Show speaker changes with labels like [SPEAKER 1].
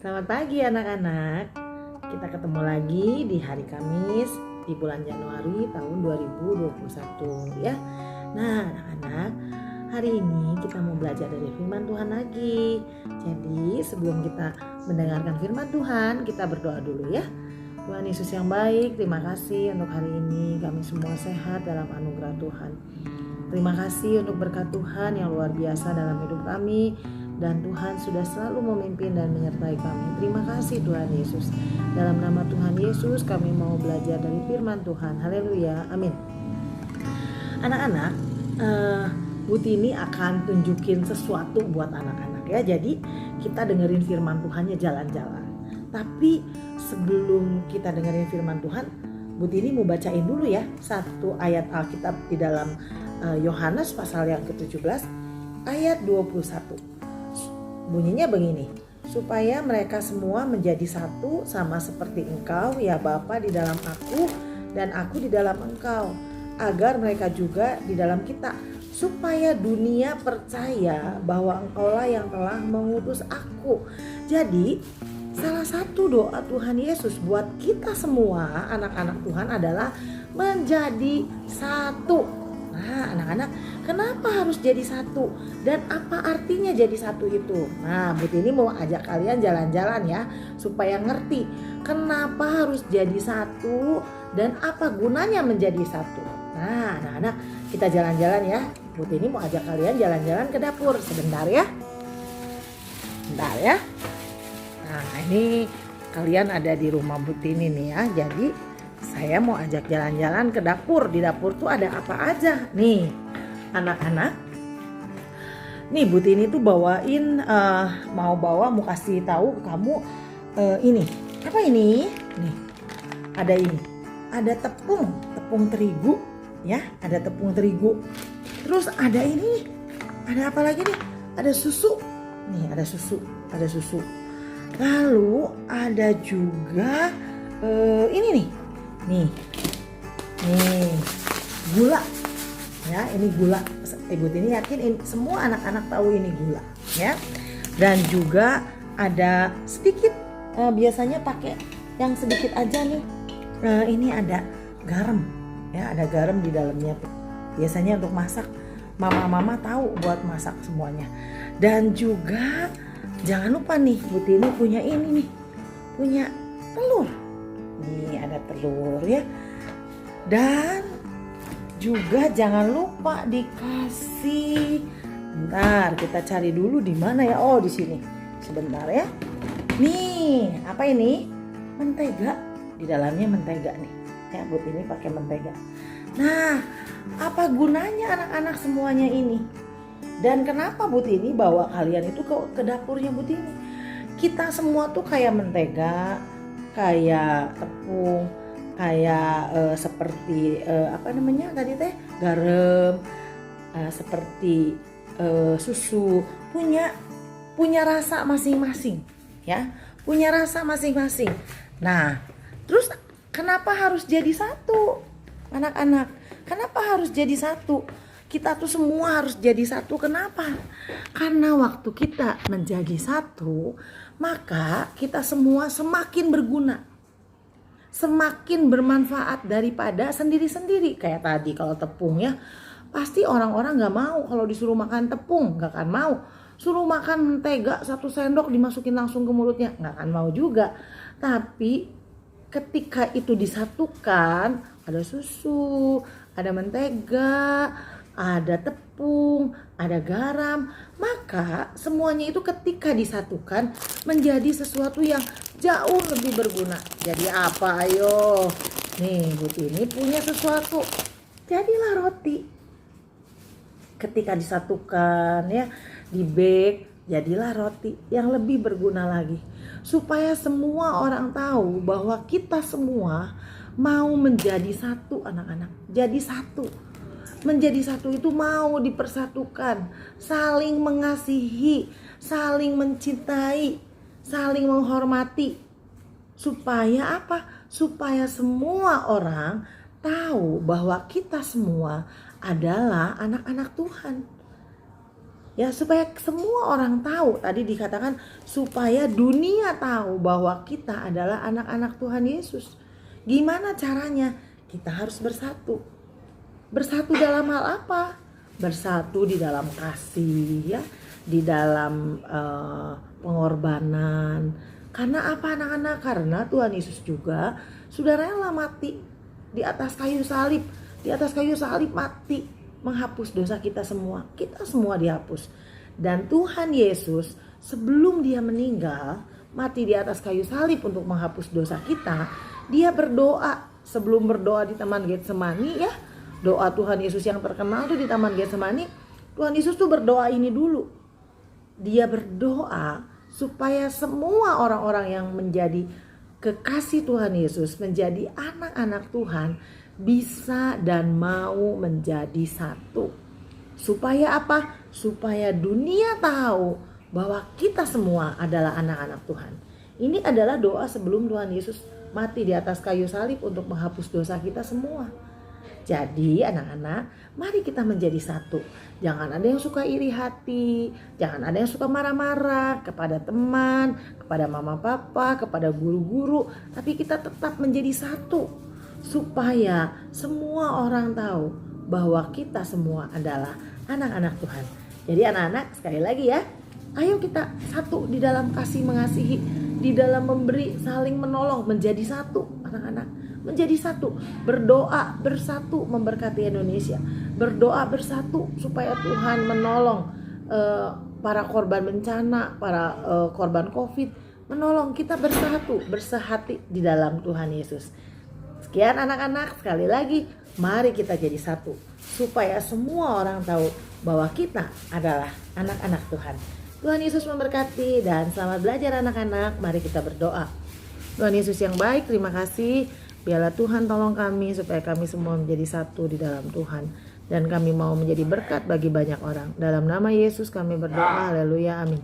[SPEAKER 1] Selamat pagi anak-anak. Kita ketemu lagi di hari Kamis di bulan Januari tahun 2021 ya. Nah anak-anak, hari ini kita mau belajar dari firman Tuhan lagi. Jadi sebelum kita mendengarkan firman Tuhan, kita berdoa dulu ya. Tuhan Yesus yang baik, terima kasih untuk hari ini kami semua sehat dalam anugerah Tuhan. Terima kasih untuk berkat Tuhan yang luar biasa dalam hidup kami. Dan Tuhan sudah selalu memimpin dan menyertai kami. Terima kasih Tuhan Yesus. Dalam nama Tuhan Yesus kami mau belajar dari firman Tuhan. Haleluya, amin. Anak-anak, Bu Tini akan tunjukin sesuatu buat anak-anak ya. Jadi kita dengerin firman Tuhannya jalan-jalan. Tapi sebelum kita dengerin firman Tuhan, Bu Tini mau bacain dulu ya satu ayat Alkitab di dalam Yohanes pasal yang ke-17 ayat 21. Bunyinya begini, supaya mereka semua menjadi satu sama seperti Engkau ya Bapa di dalam aku dan aku di dalam Engkau, agar mereka juga di dalam kita, supaya dunia percaya bahwa Engkaulah yang telah mengutus aku. Jadi salah satu doa Tuhan Yesus buat kita semua anak-anak Tuhan adalah menjadi satu. Nah anak-anak, kenapa harus jadi satu? Dan apa artinya jadi satu itu? Nah Bu Tini mau ajak kalian jalan-jalan ya, supaya ngerti kenapa harus jadi satu dan apa gunanya menjadi satu. Nah anak-anak, kita jalan-jalan ya. Bu Tini mau ajak kalian jalan-jalan ke dapur sebentar ya. Bentar ya. Nah ini kalian ada di rumah Bu Tini nih ya. Jadi saya mau ajak jalan-jalan ke dapur. Di dapur tuh ada apa aja nih anak-anak. Nih Bu Tini tuh bawain mau kasih tahu kamu ini. Apa ini? Nih ada ini. Ada tepung terigu ya. Ada tepung terigu. Terus ada ini. Ada apa lagi nih? Ada susu. Nih ada susu. Lalu ada juga ini nih. Nih gula ya, ini gula. Ibu Tini yakin semua anak-anak tahu ini gula ya. Dan juga ada sedikit, biasanya pakai yang sedikit aja nih. Ini ada garam ya, ada garam di dalamnya tuh. Biasanya untuk masak, mama tahu buat masak semuanya. Dan juga jangan lupa nih, Bu Tini punya ini nih, punya telur. Nih ada telur ya. Dan juga jangan lupa dikasih. Bentar, kita cari dulu di mana ya? Oh, di sini. Sebentar ya. Nih, apa ini? Mentega. Di dalamnya mentega nih. Ya, Bu Tini pakai mentega. Nah, apa gunanya anak-anak semuanya ini? Dan kenapa Bu Tini bawa kalian itu ke dapurnya Bu Tini? Kita semua tuh kayak mentega, kayak tepung, kayak seperti apa namanya tadi teh, garam, seperti susu, punya rasa masing-masing ya, punya rasa masing-masing. Nah terus kenapa harus jadi satu anak-anak? Kenapa harus jadi satu? Kita tuh semua harus jadi satu. Kenapa? Karena waktu kita menjadi satu, maka kita semua semakin berguna, semakin bermanfaat daripada sendiri-sendiri. Kayak tadi kalau tepung ya, pasti orang-orang gak mau kalau disuruh makan tepung, gak akan mau. Suruh makan mentega 1 sendok dimasukin langsung ke mulutnya, gak akan mau juga. Tapi ketika itu disatukan, ada susu, ada mentega, ada tepung, ada garam, maka semuanya itu ketika disatukan menjadi sesuatu yang jauh lebih berguna. Jadi apa ayo? Nih Bu Tini punya sesuatu. Jadilah roti. Ketika disatukan ya, di bake, jadilah roti yang lebih berguna lagi. Supaya semua orang tahu bahwa kita semua mau menjadi satu anak-anak. Jadi satu. Menjadi satu itu mau dipersatukan, saling mengasihi, saling mencintai, saling menghormati. Supaya apa? Supaya semua orang tahu bahwa kita semua adalah anak-anak Tuhan. Ya, supaya semua orang tahu. Tadi dikatakan supaya dunia tahu bahwa kita adalah anak-anak Tuhan Yesus. Gimana caranya? Kita harus bersatu. Bersatu dalam hal apa? Bersatu di dalam kasih, ya, di dalam pengorbanan. Karena apa, anak-anak? Karena Tuhan Yesus juga sudah rela mati di atas kayu salib. Di atas kayu salib mati, menghapus dosa kita semua. Kita semua dihapus. Dan Tuhan Yesus sebelum dia meninggal, mati di atas kayu salib untuk menghapus dosa kita, dia berdoa. Sebelum berdoa di Taman Getsemani, ya, doa Tuhan Yesus yang terkenal tuh di Taman Getsemani, Tuhan Yesus tuh berdoa ini dulu. Dia berdoa supaya semua orang-orang yang menjadi kekasih Tuhan Yesus, menjadi anak-anak Tuhan, bisa dan mau menjadi satu. Supaya apa? Supaya dunia tahu bahwa kita semua adalah anak-anak Tuhan. Ini adalah doa sebelum Tuhan Yesus mati di atas kayu salib untuk menghapus dosa kita semua. Jadi anak-anak, mari kita menjadi satu. Jangan ada yang suka iri hati, jangan ada yang suka marah-marah kepada teman, kepada mama papa, kepada guru-guru, tapi kita tetap menjadi satu. Supaya semua orang tahu bahwa kita semua adalah anak-anak Tuhan. Jadi anak-anak, sekali lagi ya, ayo kita satu di dalam kasih mengasihi, di dalam memberi, saling menolong, menjadi satu anak-anak. Menjadi satu, berdoa bersatu memberkati Indonesia, berdoa bersatu supaya Tuhan menolong para korban bencana, para korban COVID, menolong kita bersatu, bersehati di dalam Tuhan Yesus. Sekian anak-anak, sekali lagi mari kita jadi satu supaya semua orang tahu bahwa kita adalah anak-anak Tuhan. Tuhan Yesus memberkati dan selamat belajar anak-anak. Mari kita berdoa. Tuhan Yesus yang baik, terima kasih. Biarlah Tuhan tolong kami supaya kami semua menjadi satu di dalam Tuhan. Dan kami mau menjadi berkat bagi banyak orang. Dalam nama Yesus kami berdoa, haleluya, amin.